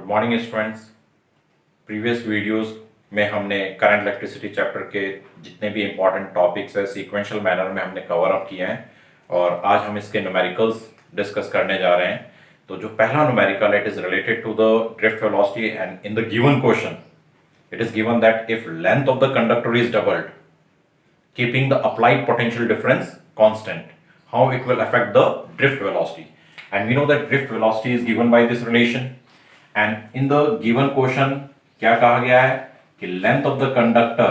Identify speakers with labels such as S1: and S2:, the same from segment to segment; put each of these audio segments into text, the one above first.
S1: Good morning students. Previous videos में हमने current electricity chapter के जितने भी इंपॉर्टेंट टॉपिक्स है सीक्वेंशियल मैनर में हमने कवर अप किए हैं और आज हम इसके न्यूमेरिकल्स डिस्कस करने जा रहे हैं। तो जो पहला numerical it is related to the drift velocity and in the given question it is given that if length of the conductor is doubled keeping the applied potential difference constant, how it will affect the drift velocity. And we know that drift velocity is given by this relation, and in the given question क्या कहा गया है कि length of the conductor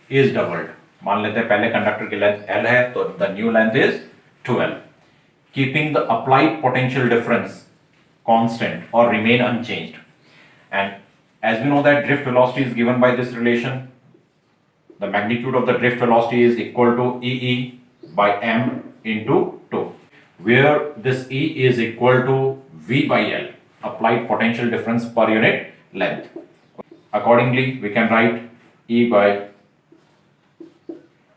S1: is doubled. मान लेते हैं पहले conductor की लेंथ L है तो the new length is 2L, keeping the applied potential difference constant or remain unchanged. And as we know that drift velocity is given by this relation, the magnitude of the drift velocity is equal to EE by m into 2, where this E is equal to V by L, applied potential difference per unit length. Accordingly, we can write E by,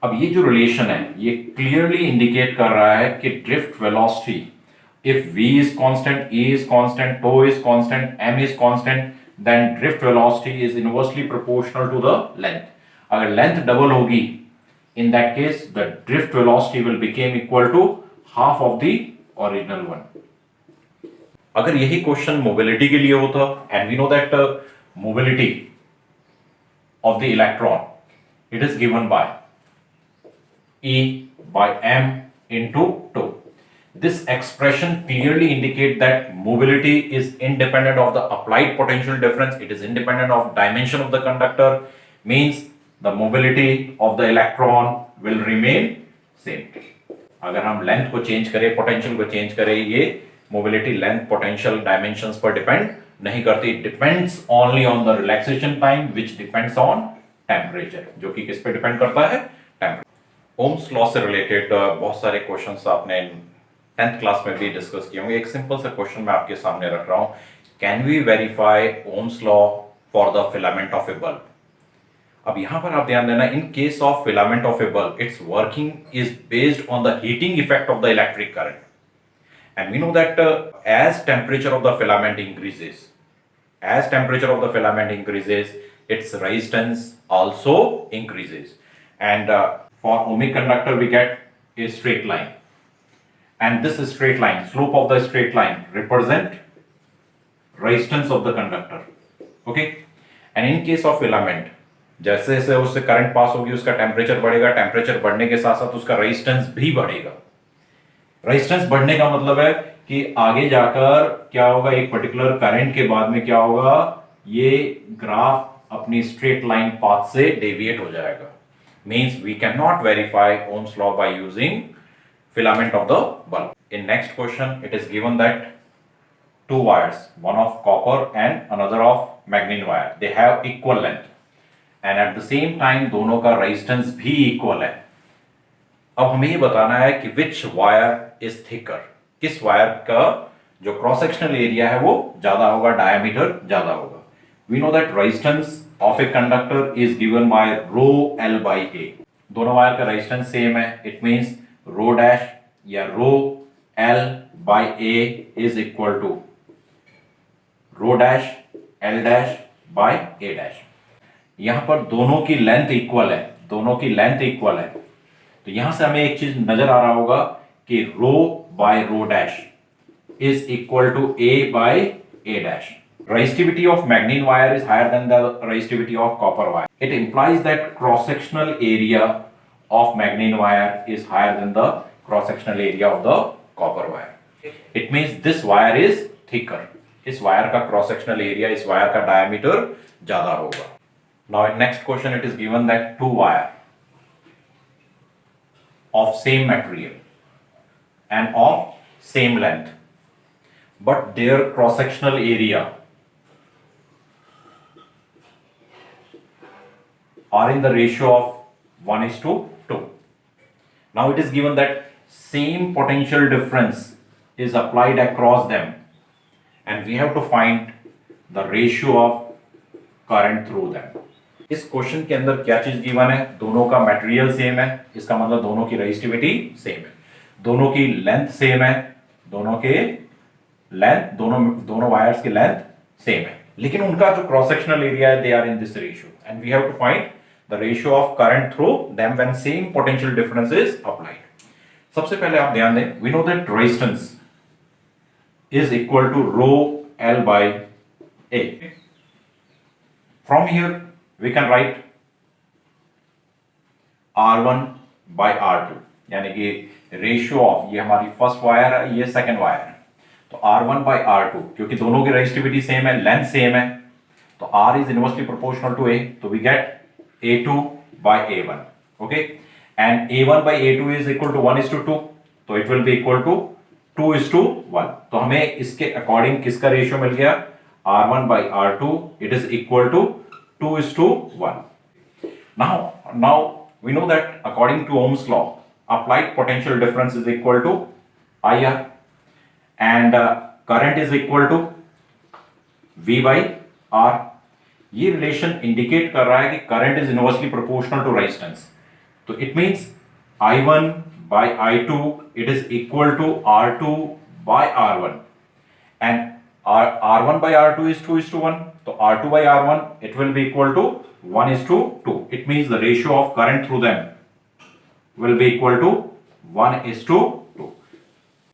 S1: अब ये जो relation है ये clearly indicate कर रहा है कि drift velocity if V is constant, E is constant, tau is constant, m is constant, then drift velocity is inversely proportional to the length. अगर लेंथ डबल होगी in that case the drift velocity will become equal to half of the original one. अगर यही question mobility के लिए होता and we know that mobility of the electron it is given by E by m into 2. This expression clearly indicates that mobility is independent of the applied potential difference, it is independent of dimension of the conductor, means the mobility of the electron will remain same. अगर हम length को change करें potential को change करें ये mobility length potential dimensions पर depend नहीं करती, depends only on the relaxation time which depends on temperature, जो कि किस पे डिपेंड करता है टेम्परेचर। ओम्स लॉ से रिलेटेड बहुत सारे क्वेश्चंस आपने 10th क्लास में भी डिस्कस किए होंगे। एक सिंपल सा क्वेश्चन मैं आपके सामने रख रहा हूं, can we verify Ohm's law for the filament of a bulb. अब यहां पर आप ध्यान देना, in case of filament of a bulb it's working is based on the heating effect of the electric current, and we know that as temperature of the filament increases, as temperature of the filament increases its resistance also increases, and for ohmic conductor we get a straight line, and this straight line, slope of the straight line represent resistance of the conductor, okay. And in case of filament जैसे जैसे उससे current pass होगी उसका temperature बढ़ेगा, temperature बढ़ने के साथ साथ उसका रेजिस्टेंस भी बढ़ेगा। रेजिस्टेंस बढ़ने का मतलब है कि आगे जाकर क्या होगा, एक पर्टिकुलर करंट के बाद में क्या होगा, ये ग्राफ अपनी स्ट्रेट लाइन पाथ से डेविएट हो जाएगा। Means we can not verify Ohm's law by using filament of the bulb. In next question it is given that two wires, one of copper and another of magnetic wire, they have equal length and at the same time दोनों का resistance भी equal है। अब हमें ये बताना है कि which wire is thicker, किस वायर का जो क्रॉस सेक्शनल एरिया है वो ज्यादा होगा, डायमीटर ज्यादा होगा। We know that resistance of a conductor is given by rho L by A. दोनों वायर का रेजिस्टेंस सेम है, इट मींस रो डैश या rho L by A is equal to rho dash L dash by A dash. यहां पर दोनों की length equal है, दोनों की लेंथ इक्वल है, तो यहां से हमें एक चीज नजर आ रहा होगा कि rho by rho dash is equal to A by A dash. Resistivity of magnesium wire is higher than the resistivity of copper wire. It implies that cross-sectional area of magnesium wire is higher than the cross-sectional area of the copper wire. It means this wire is thicker. इस wire का cross-sectional area, इस wire का diameter ज्यादा होगा। Now in next question it is given that two wire of same material and of same length, but their cross-sectional area are in the ratio of 1:2. Now it is given that same potential difference is applied across them and we have to find the ratio of current through them. इस question के अंदर क्या चीज given है, दोनों का material same है, इसका मतलब दोनों की रेजिस्टिविटी सेम है, दोनों की लेंथ सेम है, दोनों के लेंथ दोनों वायर्स की लेंथ सेम है। लेकिन उनका जो क्रॉस सेक्शनल एरिया है they are in this ratio and we have to find the ratio of current through them when same potential difference is applied. सबसे पहले आप ध्यान दें, we know that resistance is equal to rho L by A. From here we can write R1 by R2, यानी कि ratio of, ये हमारी first wire है, ये सेकंड वायर है, तो R1 by R2, क्योंकि दोनों की रेजिस्टिविटी सेम है, लेंथ सेम है, तो R is inversely proportional to A, तो we get A2 by A1, okay, and A1 by A2 is equal to 1:2, तो it will be equal to 2:1, तो हमें इसके अकॉर्डिंग किसका रेशियो मिल गया, R1 by R2, it is equal to 2:1. Now we know that according to Ohm's law, applied potential difference is equal to IR and current is equal to V by R. ये relation indicate कर रहा है कि current is inversely proportional to resistance, तो it means I1 by I2 it is equal to R2 by R1 and R1 by R2 is 2:1, so R2 by R1 it will be equal to 1:2. It means the ratio of current through them will be equal to 1:2.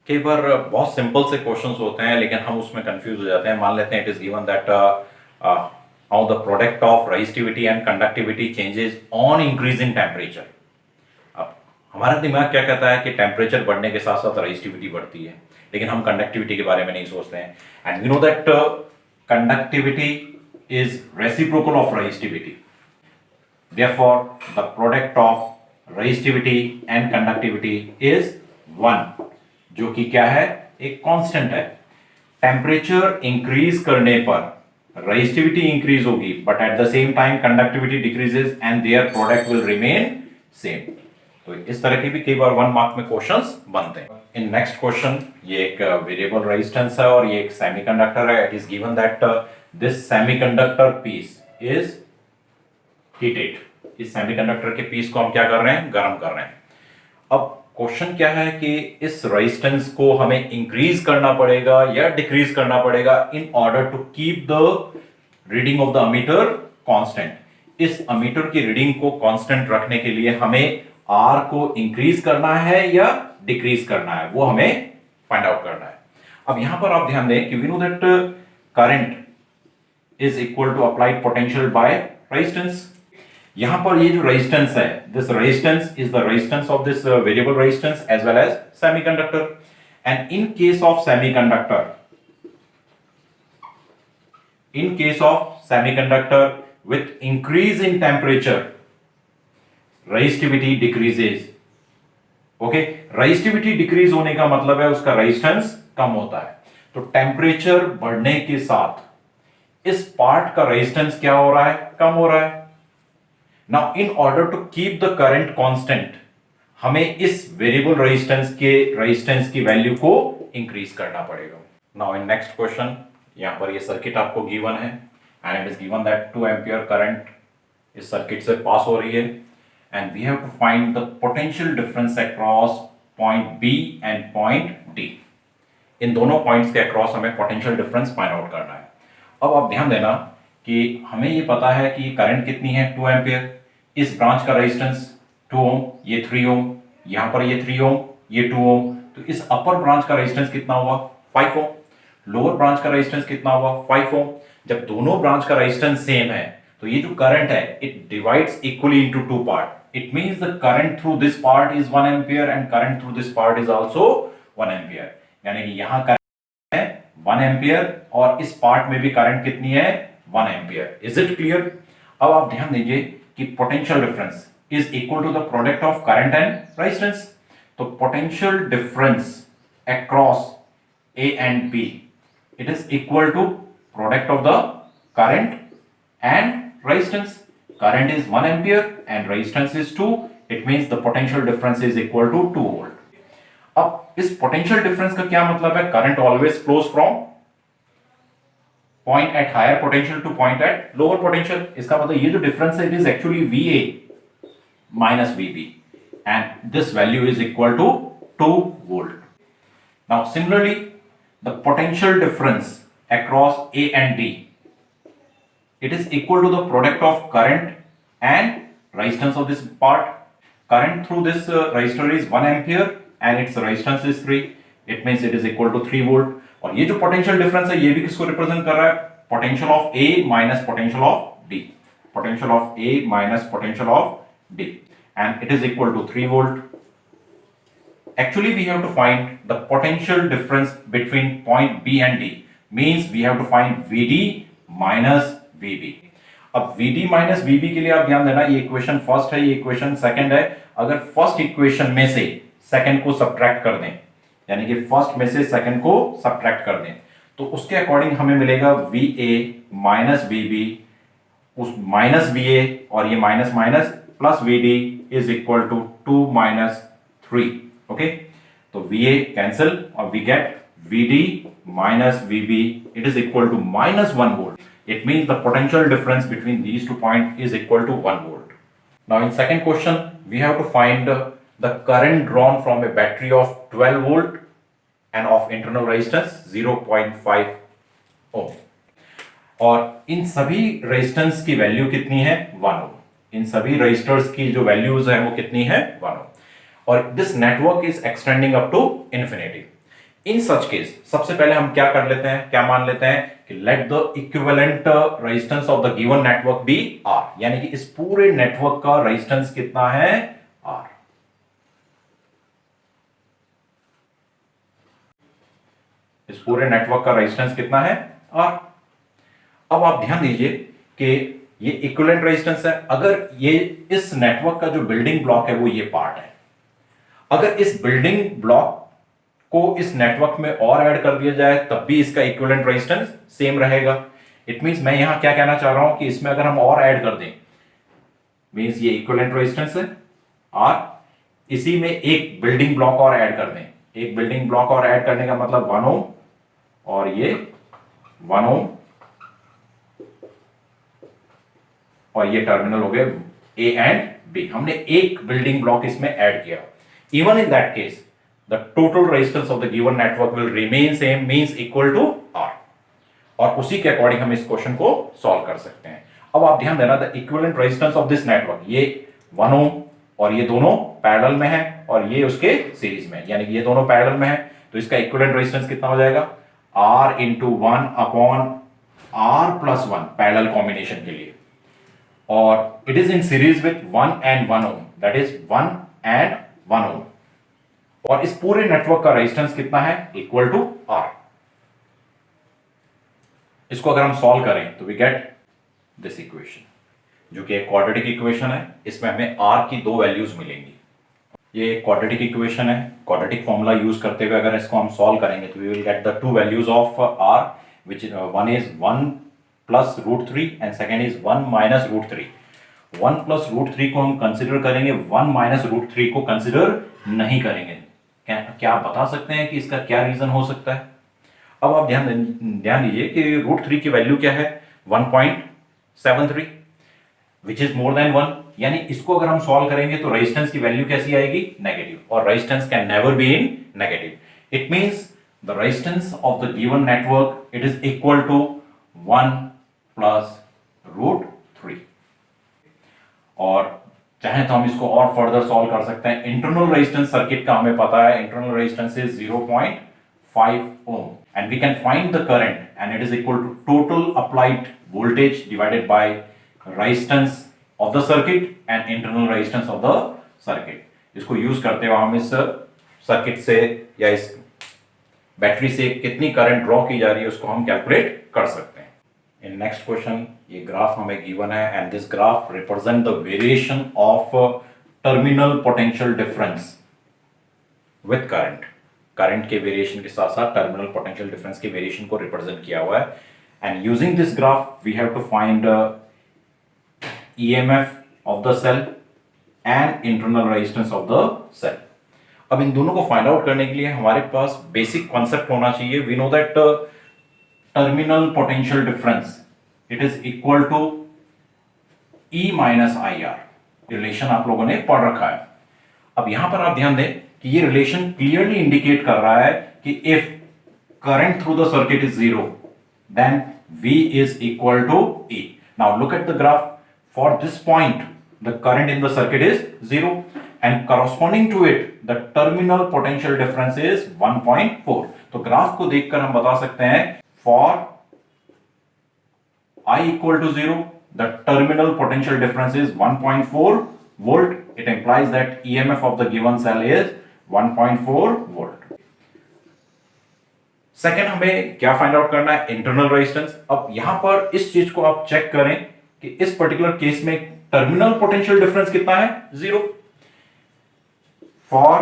S1: कई बार बहुत simple से questions होते हैं लेकिन हम उसमें confuse हो जाते हैं। मान लेते हैं it is given that how the product of resistivity and conductivity changes on increasing temperature. हमारा दिमाग क्या कहता है कि टेम्परेचर बढ़ने के साथ साथ रेजिस्टिविटी बढ़ती है, लेकिन हम कंडक्टिविटी के बारे में नहीं सोचते हैं। And we know that conductivity is reciprocal of resistivity, therefore the product of resistivity and conductivity is 1, जो कि क्या है, एक कांस्टेंट है। टेम्परेचर इंक्रीज करने पर रेजिस्टिविटी इंक्रीज होगी but at the same time conductivity decreases and their product will remain same. तो इस तरह के भी कई बार 1 मार्क में क्वेश्चंस बनते हैं। इन नेक्स्ट क्वेश्चन, ये एक वेरिएबल रेजिस्टेंस है और ये एक सेमीकंडक्टर है। It is given that this semiconductor piece is heated. इस सेमीकंडक्टर के पीस को हम क्या कर रहे हैं, गर्म कर रहे हैं। अब क्वेश्चन क्या है कि इस रेजिस्टेंस को हमें इंक्रीज करना पड़ेगा या डिक्रीज करना पड़ेगा in order to keep the reading of the ammeter constant. इस अमीटर की रीडिंग को कांस्टेंट रखने के लिए हमें R को इंक्रीज करना है या डिक्रीज करना है, वो हमें फाइंड आउट करना है। अब यहां पर आप ध्यान दें कि we know that current is equal to applied potential by resistance. यहां पर ये जो रेजिस्टेंस है, this resistance is the resistance of this variable resistance as well as semiconductor. And in case of semiconductor with increase in temperature resistivity decreases. Okay, resistivity decrease होने का मतलब है उसका रेजिस्टेंस कम होता है। तो टेम्परेचर बढ़ने के साथ इस पार्ट का रेजिस्टेंस क्या हो रहा है, कम हो रहा है। Now in order to keep the current constant, हमें इस वेरिएबल रेजिस्टेंस की वैल्यू को इंक्रीज करना पड़ेगा। नाउ इन नेक्स्ट क्वेश्चन, यहां पर ये सर्किट आपको गिवन है and it is given that 2 ampere current इस सर्किट से पास हो रही है and we have to find the potential difference across point B and point D। इन दोनों पॉइंट्स के अक्रॉस हमें पोटेंशियल डिफरेंस फाइंड आउट करना है। अब आप ध्यान देना कि हमें ये पता है कि करंट कितनी है, 2 एम्पियर। इस ब्रांच का रेजिस्टेंस 2 ओम, ये 3 ओम, यहां पर ये 3 ओम, ये 2 ओम। तो इस अपर ब्रांच का रेजिस्टेंस कितना हुआ, 5 ओम। लोअर ब्रांच का रेजिस्टेंस कितना हुआ, 5 ओम। जब दोनों ब्रांच का रेजिस्टेंस सेम है तो ये जो करंट है it divides equally into 2 part. It means the current through this part is 1 ampere and current through this part is also 1 ampere. यानी कि यहां करंट है 1 एम्पियर और इस पार्ट में भी करंट कितनी है, 1 एम्पियर। Is it clear? अब आप ध्यान दीजिए कि potential difference is equal to the product of current and resistance. तो potential difference across A and B, it is equal to product of the current and resistance. Current is 1 ampere and resistance is 2. It means the potential difference is equal to 2 volt. अब इस potential difference का क्या मतलब है? Current always flows from point at higher potential to point at lower potential. इसका मतलब ये जो difference है it is actually VA minus VB and this value is equal to 2 volt. Now similarly the potential difference across A and D it is equal to the product of current and resistance of this part. Current through this resistor is 1 ampere and its resistance is 3. It means it is equal to 3 volt. और ये जो potential difference है ये भी किसको represent कर रहा है? Potential of A minus potential of D. Potential of A minus potential of D. And it is equal to 3 volt. Actually, we have to find the potential difference between point B and D. Means we have to find VD minus VB. अब VD minus VB के लिए आप ध्यान देना, ये equation first है, ये equation second है. अगर फर्स्ट इक्वेशन में से सेकंड को सब्ट्रैक्ट कर दें, यानी कि फर्स्ट में से सेकंड को सब्ट्रैक्ट कर दें, तो उसके अकॉर्डिंग हमें मिलेगा VA माइनस VB, उस माइनस VA और ये minus minus plus VD is equal to 2 minus 3. Okay, तो VA कैंसिल और we get VD minus VB, it is equal to minus 1 volt. It means the potential difference between these 2 points is equal to 1 volt. Now in second question, we have to find the current drawn from a battery of 12 volt and of internal resistance 0.5 ohm. और इन सभी resistance की value कितनी है? 1 ohm. इन सभी resistors की जो values है वो कितनी है? 1 ohm. और this network is extending up to infinity. In such case सबसे पहले हम क्या कर लेते हैं, क्या मान लेते हैं कि let the equivalent resistance of the given network be R, यानी कि इस पूरे नेटवर्क का रेजिस्टेंस कितना है? आर. इस पूरे नेटवर्क का रेजिस्टेंस कितना है? आर. अब आप ध्यान दीजिए कि ये इक्विवेलेंट रेजिस्टेंस है. अगर ये इस नेटवर्क का जो बिल्डिंग ब्लॉक है वो ये पार्ट है, अगर इस बिल्डिंग ब्लॉक को इस नेटवर्क में और ऐड कर दिया जाए तब भी इसका इक्विवेलेंट रेजिस्टेंस सेम रहेगा. इट मींस मैं यहां क्या कहना चाह रहा हूं कि इसमें अगर हम और ऐड कर दें, मींस ये इक्विवेलेंट रेजिस्टेंस है और इसी में एक बिल्डिंग ब्लॉक और ऐड कर दें. एक बिल्डिंग ब्लॉक और ऐड करने का मतलब 1 ohm और ये 1 ohm और ये टर्मिनल हो गए A एंड B. हमने एक बिल्डिंग ब्लॉक इसमें ऐड किया. Even in that case the total resistance of the given network will remain same, means equal to R. और उसी के अकॉर्डिंग हम इस क्वेश्चन को सॉल्व कर सकते हैं. अब आप ध्यान देना, the equivalent resistance of this network, ये 1 ohm और ये दोनों पैरेलल में है और ये उसके सीरीज में, यानी कि ये दोनों पैरेलल में है, तो इसका इक्विवेलेंट रेजिस्टेंस कितना हो जाएगा? R into 1 upon R plus 1 parallel combination के लिए, और it is in series with 1 and 1 ohm, that is 1 and 1 ohm. और इस पूरे नेटवर्क का रेजिस्टेंस कितना है? Equal to R. इसको अगर हम सॉल्व करें तो वी गेट दिस इक्वेशन, जो कि एक क्वाड्रेटिक इक्वेशन है. इसमें हमें आर की दो वैल्यूज मिलेंगी. ये एक क्वाड्रेटिक इक्वेशन है. क्वाड्रेटिक फॉर्मूला यूज करते हुए अगर इसको हम सॉल्व करेंगे तो we will get the two values of R, which one is 1 plus root 3 and second is 1 minus root 3. 1 plus root 3 को हम कंसिडर करेंगे, 1 माइनस रूट 3 को कंसिडर नहीं करेंगे. क्या आप बता सकते हैं कि इसका क्या रीजन हो सकता है? अब आप ध्यान दीजिए कि रूट 3 की वैल्यू क्या है? 1.73, विच इज मोर देन 1. यानी इसको अगर हम सॉल्व करेंगे तो रेजिस्टेंस की वैल्यू कैसी आएगी? नेगेटिव. और resistance can never be in negative. It means the resistance of the given network it is equal to 1 plus root 3. और चाहे तो हम इसको और फर्दर सॉल्व कर सकते हैं. इंटरनल रेजिस्टेंस सर्किट का हमें पता है, internal resistance is 0.5 ohm and we can find the current and it is equal to total applied voltage divided by resistance of the circuit and internal resistance of the circuit. इसको use करते हुए हम इस circuit से या इस battery से कितनी करंट ड्रॉ की जा रही है उसको हम कैलकुलेट कर सकते हैं. In next question, ये ग्राफ हमें गिवन है and this graph represent the variation of terminal potential difference with current. Current के वेरिएशन के साथ साथ टर्मिनल पोटेंशियल डिफरेंस के वेरिएशन को रिप्रेजेंट किया हुआ है. And using this graph we have to find EMF of the cell and internal resistance of the cell. अब इन दोनों को फाइंड आउट करने के लिए हमारे पास बेसिक कॉन्सेप्ट होना चाहिए. We know that terminal potential difference it is equal to E minus IR. Relation आप लोगों ने पढ़ रखा है. अब यहां पर आप ध्यान दें कि ये रिलेशन क्लियरली इंडिकेट कर रहा है कि if current through the circuit is 0 then V is equal to E. Now look at the graph. For this point, the current in the circuit is 0, and corresponding to it, the terminal potential difference is 1.4. तो graph को देखकर हम बता सकते हैं for I equal to 0, the terminal potential difference is 1.4 volt. It implies that EMF of the given cell is 1.4 volt. Second हमें क्या find out करना है, इंटरनल रेजिस्टेंस। अब यहां पर इस चीज को आप चेक करें कि इस पर्टिकुलर केस में टर्मिनल पोटेंशियल डिफरेंस कितना है, 0। फॉर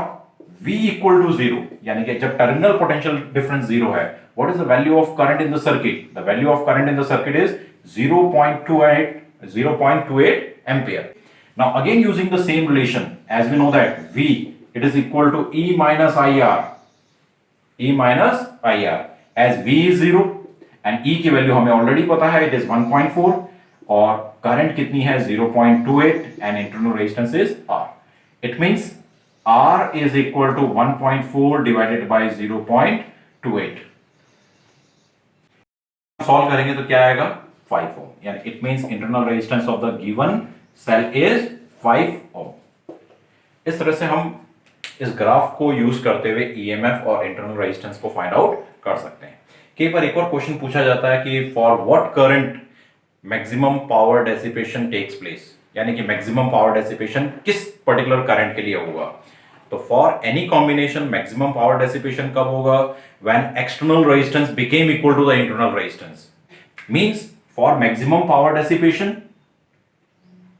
S1: V इक्वल टू 0, यानी कि जब टर्मिनल पोटेंशियल डिफरेंस 0 है, what is the value of current in the circuit? The value of current in the circuit is 0.28 ampere. Now again using the same relation, as we know that V it is equal to E minus IR, as V is 0 and E की value हमें already पता है, it is 1.4, और current कितनी है, 0.28, and internal resistance is R. It means R is equal to 1.4 divided by 0.28. Solve करेंगे तो क्या आएगा, 5 ओम, यानी it means internal resistance of the given cell is 5 ओम। इस तरह से हम इस ग्राफ को यूज करते हुए ईएमएफ और इंटरनल रेजिस्टेंस को फाइंड आउट कर सकते हैं। कई बार एक और क्वेश्चन पूछा जाता है कि for what current maximum power dissipation takes place, यानी कि मैक्सिमम पावर डेसिपेशन किस पर्टिकुलर करंट के लिए होगा। तो for any combination maximum power dissipation कब होगा, when external resistance become equal to the internal resistance. Means for maximum power dissipation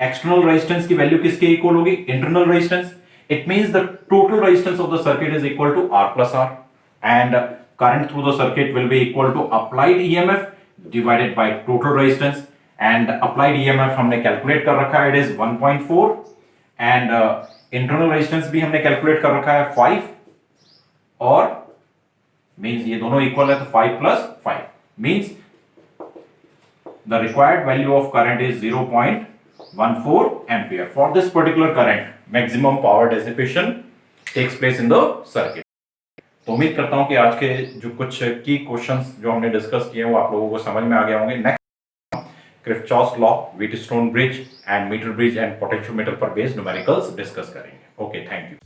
S1: external resistance की वैल्यू किसके इक्वल होगी, internal resistance. It means the total resistance of the circuit is equal to R plus R, and current through the circuit will be equal to applied EMF divided by total resistance, and applied EMF हमने calculate कर रखा है, it is 1.4, and internal resistance भी हमने calculate कर रखा है 5, और means ये दोनों equal है तो 5 plus 5 means the required value of current is 0.14 ampere. For this particular current, maximum power dissipation takes place in the circuit. तो उम्मीद करता हूं कि आज के जो कुछ की क्वेश्चंस जो हमने डिस्कस किए वो आप लोगों को समझ में आ गए होंगे। Next Kirchhoff's law, Wheatstone bridge and meter bridge and potentiometer पर बेस्ड न्यूमेरिकल्स डिस्कस करेंगे। Okay, thank you.